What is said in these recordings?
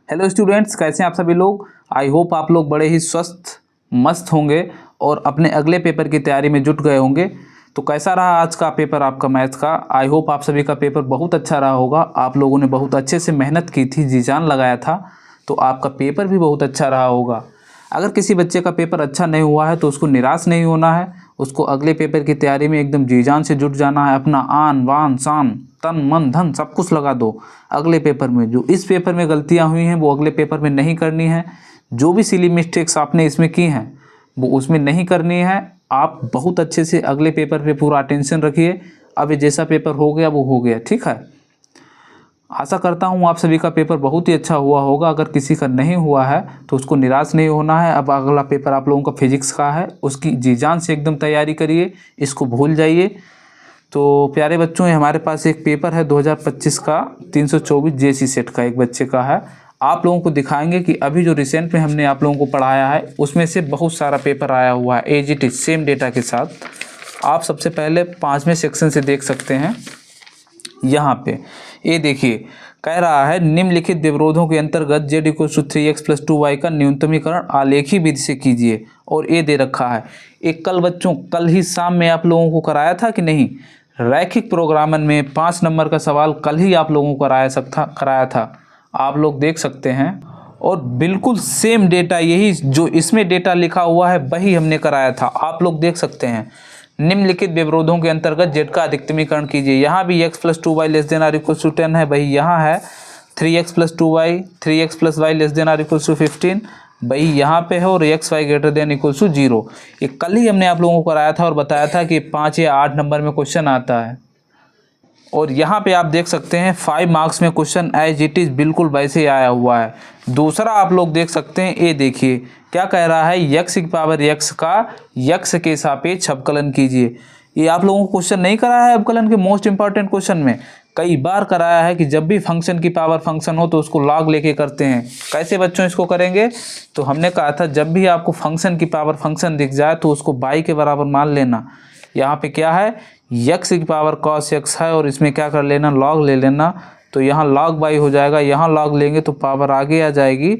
Hello students, कैसे हैं आप सभी लोग। आई होप आप लोग बड़े ही स्वस्थ मस्त होंगे और अपने अगले पेपर की तैयारी में जुट गए होंगे। तो कैसा रहा आज का पेपर आपका मैथ्स का। आई होप आप सभी का पेपर बहुत अच्छा रहा होगा। आप लोगों ने बहुत अच्छे से मेहनत की थी, जी जान लगाया था, तो आपका पेपर भी बहुत अच्छा रहा होगा। अगर किसी बच्चे का पेपर अच्छा नहीं हुआ है तो उसको निराश नहीं होना है, उसको अगले पेपर की तैयारी में एकदम जी जान से जुट जाना है। अपना आन बान शान तन मन धन सब कुछ लगा दो अगले पेपर में। जो इस पेपर में गलतियां हुई हैं वो अगले पेपर में नहीं करनी है। जो भी सिली मिस्टेक्स आपने इसमें की हैं वो उसमें नहीं करनी है। आप बहुत अच्छे से अगले पेपर पे पूरा अटेंशन रखिए। अब ये जैसा पेपर हो गया वो हो गया, ठीक है। आशा करता हूँ आप सभी का पेपर बहुत ही अच्छा हुआ होगा। अगर किसी का नहीं हुआ है तो उसको निराश नहीं होना है। अब अगला पेपर आप लोगों का फिजिक्स का है, उसकी जी जान से एकदम तैयारी करिए, इसको भूल जाइए। तो प्यारे बच्चों, हमारे पास एक पेपर है 2025 का 324 जेसी सेट का एक बच्चे का है। आप लोगों को दिखाएंगे कि अभी जो रिसेंट में हमने आप लोगों को पढ़ाया है उसमें से बहुत सारा पेपर आया हुआ है as it is same data के साथ। आप सबसे पहले 5वें सेक्शन से देख सकते हैं। यहाँ पे ये देखिए, कह रहा है निम्नलिखित विरोधों के अंतर्गत z = 3x + 2y का न्यूनतमीकरण आलेखी विधि से कीजिए। और ये दे रखा है। एक कल बच्चों, कल ही शाम में आप लोगों को कराया था कि नहीं, रैखिक प्रोग्रामन में 5 नंबर का सवाल कल ही आप लोगों को कराया था। आप लोग देख सकते हैं। और बिल्कुल सेम डेटा, यही जो इसमें डेटा लिखा हुआ है वही हमने कराया था। आप लोग देख सकते हैं। निम्नलिखित विरोधों के अंतर्गत z का अधिकतमीकरण कीजिए। यहाँ भी x + 2y ≤ 10 है, वही यहाँ है 3x + 2y 3x + y ≤ 15, वही यहाँ पे है, और x y > 0। ये कल ही हमने आप लोगों को कराया था और बताया था कि 5 या 8 नंबर में क्वेश्चन आता है। और यहाँ पे आप देख सकते हैं 5 मार्क्स में क्वेश्चन एज इट इज़ बिल्कुल वैसे ही आया हुआ है। दूसरा आप लोग देख सकते हैं, ये देखिए क्या कह रहा है, x का x के सापेक्ष अवकलन कीजिए। ये आप लोगों को क्वेश्चन नहीं कराया है अवकलन के मोस्ट इंपॉर्टेंट क्वेश्चन में, कई बार कराया है कि जब भी फंक्शन की पावर फंक्शन हो तो उसको लॉग लेके करते हैं। कैसे बच्चों इसको करेंगे, तो हमने कहा था जब भी आपको फंक्शन की पावर फंक्शन दिख जाए तो उसको बाई के बराबर मान लेना। यहाँ पे क्या है, x की पावर cos x है और इसमें क्या कर लेना, लॉग ले लेना। तो यहाँ log बाई हो जाएगा, यहाँ log लेंगे तो पावर आगे आ जाएगी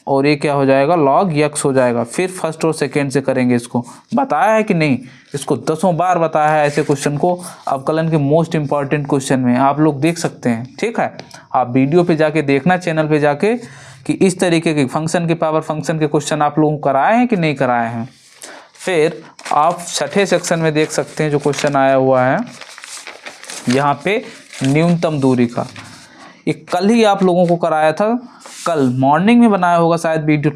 और ये क्या हो जाएगा, log x हो जाएगा। फिर फर्स्ट और सेकेंड से करेंगे। इसको बताया है कि नहीं, इसको 10 बार बताया है ऐसे क्वेश्चन को अवकलन के मोस्ट इंपॉर्टेंट क्वेश्चन में। आप लोग देख सकते हैं, ठीक है। आप वीडियो पे जाके देखना, चैनल पे जाके, कि इस तरीके के फंक्शन की पावर फंक्शन के क्वेश्चन आप लोगों को कराए हैं कि नहीं कराए हैं। फिर आप 6ठे सेक्शन में देख सकते हैं जो क्वेश्चन आया हुआ है यहाँ पे न्यूनतम दूरी का। ये कल ही आप लोगों को कराया था, कल मॉर्निंग में बनाया होगा शायद वीडियो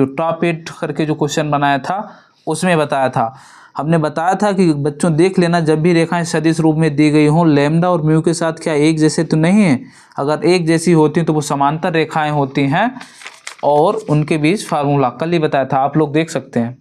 टॉप 8 करके जो क्वेश्चन बनाया था उसमें बताया था। हमने बताया था कि बच्चों देख लेना, जब भी रेखाएं सदिश रूप में दी गई हों लैम्डा और म्यू के साथ क्या एक जैसे तो नहीं है। अगर एक जैसी होती तो वो समांतर रेखाएं होती हैं और उनके बीच फार्मूला कल ही बताया था। आप लोग देख सकते हैं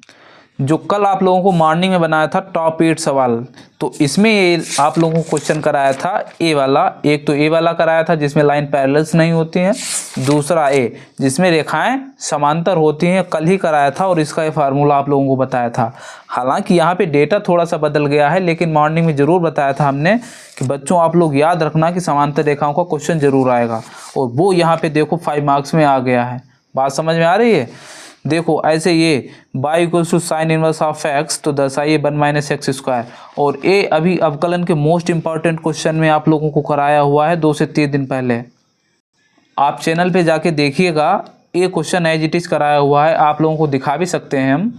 जो कल आप लोगों को मॉर्निंग में बनाया था टॉप 8 सवाल। तो इसमें आप लोगों को क्वेश्चन कराया था ए वाला। एक तो ए वाला कराया था जिसमें लाइन पैरेलल्स नहीं होती हैं, दूसरा ए जिसमें रेखाएं समांतर होती हैं, कल ही कराया था और इसका ये फार्मूला आप लोगों को बताया था। हालांकि यहाँ पे डेटा थोड़ा सा बदल गया है, लेकिन मॉर्निंग में ज़रूर बताया था हमने कि बच्चों आप लोग याद रखना कि समांतर रेखाओं का क्वेश्चन जरूर आएगा। और वो यहाँ पे देखो 5 मार्क्स में आ गया है। बात समझ में आ रही है। देखो ऐसे ये y = sin inverse of x, तो दर्शाइए 1 - x²। और ये अभी अवकलन के मोस्ट इंपॉर्टेंट क्वेश्चन में आप लोगों को कराया हुआ है 2 से 3 दिन पहले। आप चैनल पे जाके देखिएगा, ये क्वेश्चन एज इट इज कराया हुआ है। आप लोगों को दिखा भी सकते हैं हम।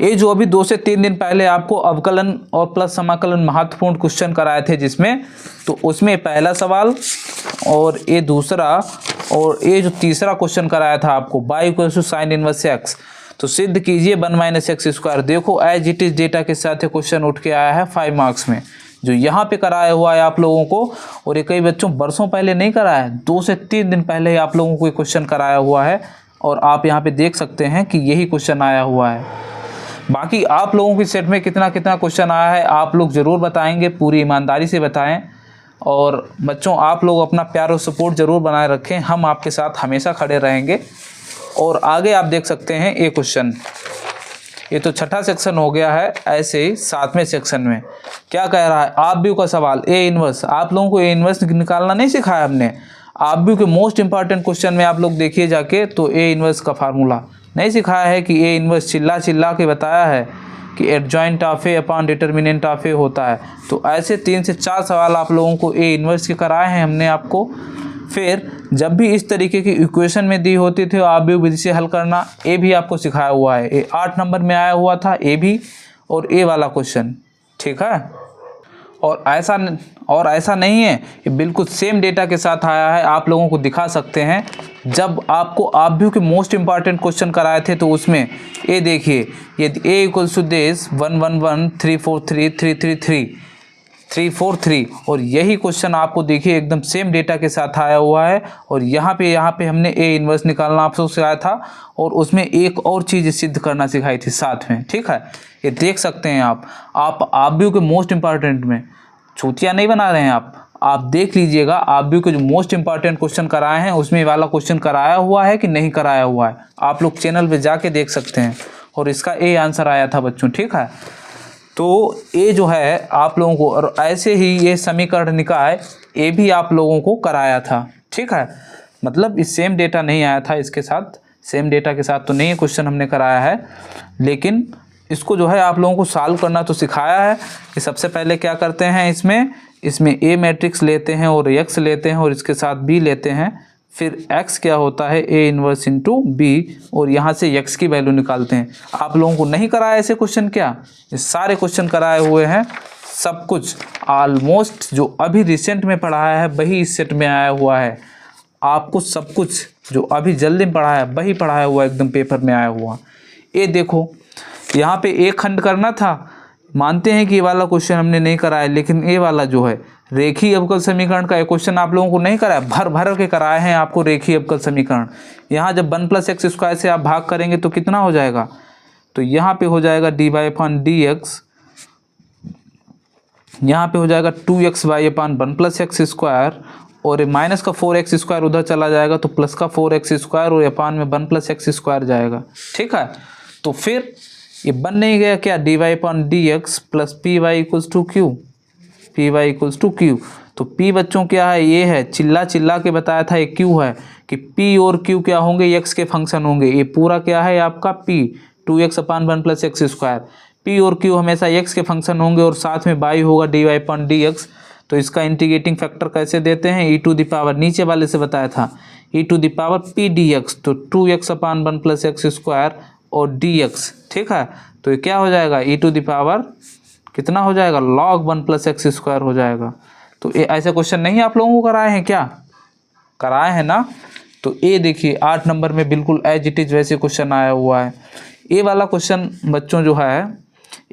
ये जो अभी 2 से 3 दिन पहले आपको अवकलन और प्लस समाकलन महत्वपूर्ण क्वेश्चन कराए थे जिसमें, तो उसमें पहला सवाल और ये दूसरा और ये जो तीसरा क्वेश्चन कराया था आपको y = sin इनवर्स x, तो सिद्ध कीजिए 1 - x²। देखो एज इट इज डेटा के साथ ये क्वेश्चन उठ के आया है 5 मार्क्स में, जो यहाँ पे कराया हुआ है आप लोगों को। और ये कई बच्चों बरसों पहले नहीं कराया है, 2 से 3 दिन पहले ही आप लोगों को ये क्वेश्चन कराया हुआ है। और आप यहाँ पे देख सकते हैं कि यही क्वेश्चन आया हुआ है। बाकी आप लोगों की सेट में कितना कितना क्वेश्चन आया है आप लोग ज़रूर बताएंगे, पूरी ईमानदारी से बताएं। और बच्चों आप लोग अपना प्यार और सपोर्ट ज़रूर बनाए रखें, हम आपके साथ हमेशा खड़े रहेंगे। और आगे आप देख सकते हैं ये क्वेश्चन, ये तो 6ठा सेक्शन हो गया है। ऐसे ही 7वें सेक्शन में क्या कह रहा है, आप भी का सवाल ए इनवर्स। आप लोगों को ए इनवर्स निकालना नहीं सिखाया हमने, आप भी के मोस्ट इंपॉर्टेंट क्वेश्चन में आप लोग देखिए जाके, तो ए इनवर्स का फार्मूला नहीं सिखाया है कि ए इनवर्स चिल्ला चिल्ला के बताया है कि adjoint of A upon determinant of A होता है। तो ऐसे 3 से 4 सवाल आप लोगों को ए इनवर्स के कराए हैं हमने आपको। फिर जब भी इस तरीके की इक्वेशन में दी होती थी आप भी विधि से हल करना, ए भी आपको सिखाया हुआ है। ए 8 नंबर में आया हुआ था ए भी, और ए वाला क्वेश्चन, ठीक है। और ऐसा नहीं है, ये बिल्कुल सेम डेटा के साथ आया है। आप लोगों को दिखा सकते हैं, जब आपको आप भी के मोस्ट इंपॉर्टेंट क्वेश्चन कराए थे तो उसमें ए देखिए, ये ए इक्वल्स टू दिस 111343333 और यही क्वेश्चन आपको देखिए एकदम सेम डेटा के साथ आया हुआ है। और यहाँ पे हमने ए इनवर्स निकालना आपको सिखाया था, और उसमें एक और चीज़ सिद्ध करना सिखाई थी साथ में, ठीक है। ये देख सकते हैं आप भी के मोस्ट इंपॉर्टेंट में चूतिया नहीं बना रहे हैं आप देख लीजिएगा। आप भी के जो मोस्ट इंपॉर्टेंट क्वेश्चन कराए हैं उसमें वाला क्वेश्चन कराया हुआ है कि नहीं कराया हुआ है, आप लोग चैनल पे जाके देख सकते हैं। और इसका ए आंसर आया था बच्चों, ठीक है। तो ए जो है आप लोगों को, और ऐसे ही ये समीकरण निकाय ए भी आप लोगों को कराया था, ठीक है। मतलब इस सेम डेटा नहीं आया था, इसके साथ सेम डेटा के साथ तो नहीं है क्वेश्चन हमने कराया है, लेकिन इसको जो है आप लोगों को सॉल्व करना तो सिखाया है। कि सबसे पहले क्या करते हैं, इसमें ए मैट्रिक्स लेते हैं और एक्स लेते हैं और इसके साथ बी लेते हैं। फिर एक्स क्या होता है, ए इनवर्स इंटू बी, और यहाँ से एक्स की वैल्यू निकालते हैं। आप लोगों को नहीं कराया ऐसे क्वेश्चन क्या, ये सारे क्वेश्चन कराए हुए हैं। सब कुछ ऑलमोस्ट जो अभी रिसेंट में पढ़ाया है वही इस सेट में आया हुआ है। आपको सब कुछ जो अभी जल्दी में पढ़ाया है वही पढ़ाया हुआ एकदम पेपर में आया हुआ। ये देखो यहाँ पे एक खंड करना था, मानते हैं कि ये वाला क्वेश्चन हमने नहीं कराया, लेकिन ये वाला जो है रेखीय अवकल समीकरण का एक क्वेश्चन आप लोगों को नहीं कराया, भर के कराए हैं आपको रेखीय अवकल समीकरण। यहाँ जब 1 + x² से आप भाग करेंगे तो कितना हो जाएगा, तो यहाँ पे हो जाएगा dy/dx, यहाँ पे हो जाएगा 2xy/1 + x², और माइनस का 4x² उधर चला जाएगा तो प्लस का 4x² और अपान में 1 + x² जाएगा, ठीक है। तो फिर ये बन नहीं गया क्या, dy/dx प्लस py = q, तो p बच्चों क्या है, ये है, चिल्ला के बताया था ये q है, कि p और q क्या होंगे, x के फंक्शन होंगे। ये पूरा क्या है आपका p 2x/1 + x², p और q हमेशा x के फंक्शन होंगे, और साथ में y होगा dy/dx। तो इसका इंटीग्रेटिंग फैक्टर कैसे देते हैं, e⁻, नीचे वाले से बताया था, e⁻p dx, तो 2x/1 + x² और dx, ठीक है। तो ये क्या हो जाएगा, e⁻, कितना हो जाएगा, log 1 + x² हो जाएगा। तो ये ऐसे क्वेश्चन नहीं आप लोगों को कराए हैं क्या, कराए हैं ना। तो ये देखिए 8 नंबर में बिल्कुल एज इट इज वैसे क्वेश्चन आया हुआ है। ये वाला क्वेश्चन बच्चों जो है,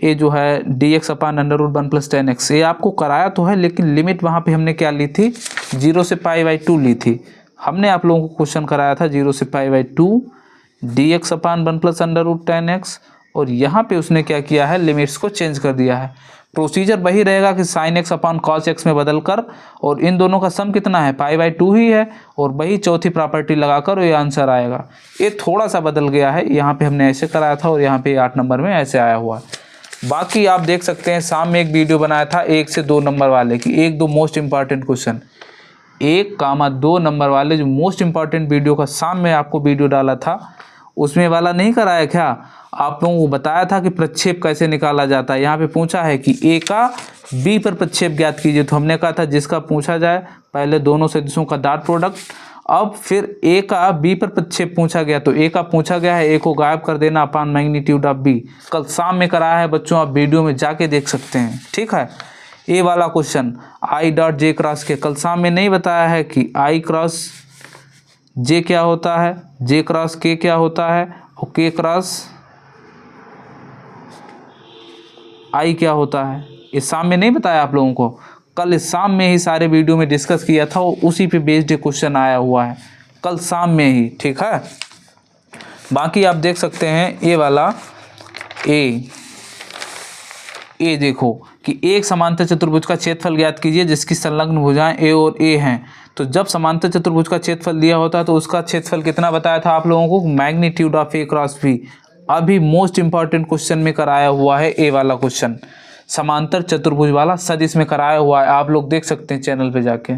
ये जो है dx/√1 + 10x, ये आपको कराया तो है, लेकिन लिमिट वहाँ पे हमने क्या ली थी, 0 से π/2 ली थी। हमने आप लोगों को क्वेश्चन कराया था 0 से π/2 dx/1 + √10x, और यहाँ पे उसने क्या किया है, लिमिट्स को चेंज कर दिया है। प्रोसीजर वही रहेगा कि sin x/cos x में बदल कर, और इन दोनों का सम कितना है, π/2 ही है, और वही चौथी प्रॉपर्टी लगाकर ये आंसर आएगा। ये थोड़ा सा बदल गया है, यहाँ पे हमने ऐसे कराया था और यहाँ पे 8 नंबर में ऐसे आया हुआ है। बाकी आप देख सकते हैं, शाम में एक वीडियो बनाया था 1 से 2 नंबर वाले की, 1-2 मोस्ट इंपॉर्टेंट क्वेश्चन, 1-2 नंबर वाले जो मोस्ट इंपॉर्टेंट वीडियो का शाम में आपको वीडियो डाला था, उसमें वाला नहीं कराया क्या, आप लोगों को बताया था कि प्रक्षेप कैसे निकाला जाता है। यहाँ पे पूछा है कि ए का बी पर प्रक्षेप ज्ञात कीजिए, तो हमने कहा था जिसका पूछा जाए पहले दोनों सदिशों का डॉट प्रोडक्ट, अब फिर ए का बी पर प्रक्षेप पूछा गया, तो ए का पूछा गया है, ए को गायब कर देना अपॉन मैग्नीट्यूड ऑफ बी। कल शाम में कराया है बच्चों, आप वीडियो में जाके देख सकते हैं, ठीक है। ए वाला क्वेश्चन I.J के कल शाम में नहीं बताया है कि I×J क्या होता है, J×K क्या होता है, और K×I क्या होता है, इस शाम में नहीं बताया आप लोगों को। कल इस शाम में ही सारे वीडियो में डिस्कस किया था, उसी पे बेस्ड क्वेश्चन आया हुआ है कल शाम में ही, ठीक है। बाकी आप देख सकते हैं ये वाला ए देखो कि एक समांतर चतुर्भुज का क्षेत्रफल ज्ञात कीजिए जिसकी संलग्न भुजाएं ए और ए हैं। तो जब समांतर चतुर्भुज का क्षेत्रफल दिया होता है तो उसका क्षेत्रफल कितना बताया था आप लोगों को, मैग्नीट्यूड ऑफ A×B। अभी मोस्ट इंपॉर्टेंट क्वेश्चन में कराया हुआ है ए वाला क्वेश्चन, समांतर चतुर्भुज वाला सदिश में कराया हुआ है, आप लोग देख सकते हैं चैनल पे जाके।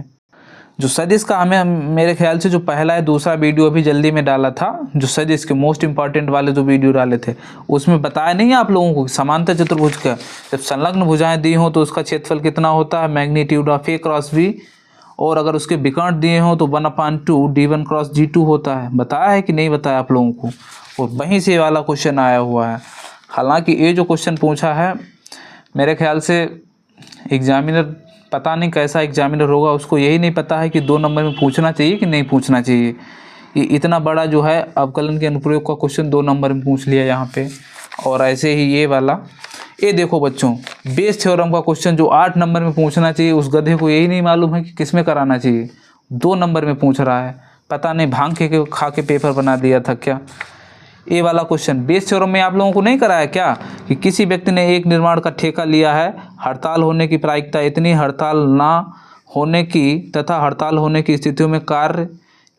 जो सदिश का हमें मेरे ख्याल से जो पहला है दूसरा वीडियो अभी जल्दी में डाला था, जो सदिश के मोस्ट इंपॉर्टेंट वाले जो वीडियो डाले थे उसमें बताया नहीं है आप लोगों को समांतर चतुर्भुज का जब संलग्न भुजाएं दी हों तो उसका क्षेत्रफल कितना होता है, magnitude of A cross B, और अगर उसके विकर्ण दिए हों तो 1/2 d1 क्रॉस d2 होता है। बताया है कि नहीं बताया आप लोगों को, और वहीं से वाला क्वेश्चन आया हुआ है। हालांकि ये जो क्वेश्चन पूछा है मेरे ख्याल से एग्जामिनर, पता नहीं कैसा एग्जामिनर होगा, उसको यही नहीं पता है कि 2 नंबर में पूछना चाहिए कि नहीं पूछना चाहिए। ये इतना बड़ा जो है अवकलन के अनुप्रयोग का क्वेश्चन 2 नंबर में पूछ लिया यहाँ पे। और ऐसे ही ये वाला, ये देखो बच्चों, बेस थ्योरम का क्वेश्चन जो 8 नंबर में पूछना चाहिए, उस गधे को यही नहीं मालूम है कि किस में कराना चाहिए, 2 नंबर में पूछ रहा है। पता नहीं भांग के खा के पेपर बना दिया था क्या। ये वाला क्वेश्चन बेस थ्योरम में आप लोगों को नहीं कराया क्या कि किसी व्यक्ति ने एक निर्माण का ठेका लिया है, हड़ताल होने की प्रायिकता इतनी, हड़ताल ना होने की तथा हड़ताल होने की स्थितियों में कार्य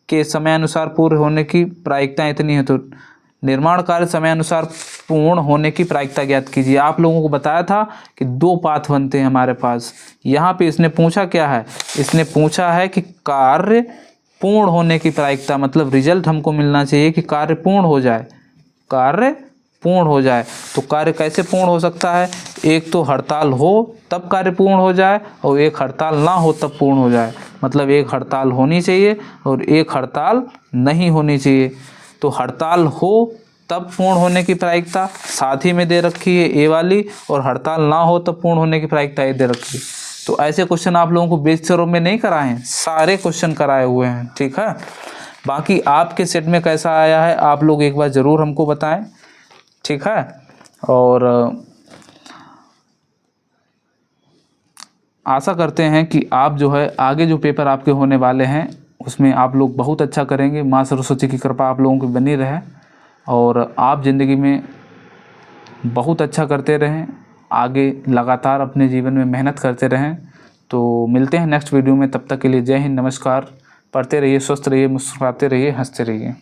के समयानुसार पूर्ण होने की प्रायिकता इतनी है, तो निर्माण कार्य समयानुसार पूर्ण होने की प्रायिकता ज्ञात कीजिए। आप लोगों को बताया था कि 2 पाथ बनते हैं हमारे पास। यहाँ पे इसने पूछा क्या है, इसने पूछा है कि कार्य पूर्ण होने की प्रायिकता, मतलब रिजल्ट हमको मिलना चाहिए कि कार्य पूर्ण हो जाए, कार्य पूर्ण हो जाए। तो कार्य कैसे पूर्ण हो सकता है, एक तो हड़ताल हो तब कार्य पूर्ण हो जाए, और एक हड़ताल ना हो तब पूर्ण हो जाए। मतलब एक हड़ताल होनी चाहिए और एक हड़ताल नहीं होनी चाहिए। तो हड़ताल हो तब पूर्ण होने की प्रायिकता साथ ही में दे रखी है ए वाली, और हड़ताल ना हो तब पूर्ण होने की प्रायिकता ये दे रखी है। तो ऐसे क्वेश्चन आप लोगों को बेस थ्योरम में नहीं कराए हैं, सारे क्वेश्चन कराए हुए हैं, ठीक है। बाकी आपके सेट में कैसा आया है आप लोग एक बार ज़रूर हमको बताएं, ठीक है। और आशा करते हैं कि आप जो है आगे जो पेपर आपके होने वाले हैं उसमें आप लोग बहुत अच्छा करेंगे। माँ सरस्वती की कृपा आप लोगों की बनी रहे और आप ज़िंदगी में बहुत अच्छा करते रहें, आगे लगातार अपने जीवन में मेहनत करते रहें। तो मिलते हैं नेक्स्ट वीडियो में, तब तक के लिए जय हिंद, नमस्कार। पढ़ते रहिए, स्वस्थ रहिए, मुस्कुराते रहिए, हंसते रहिए।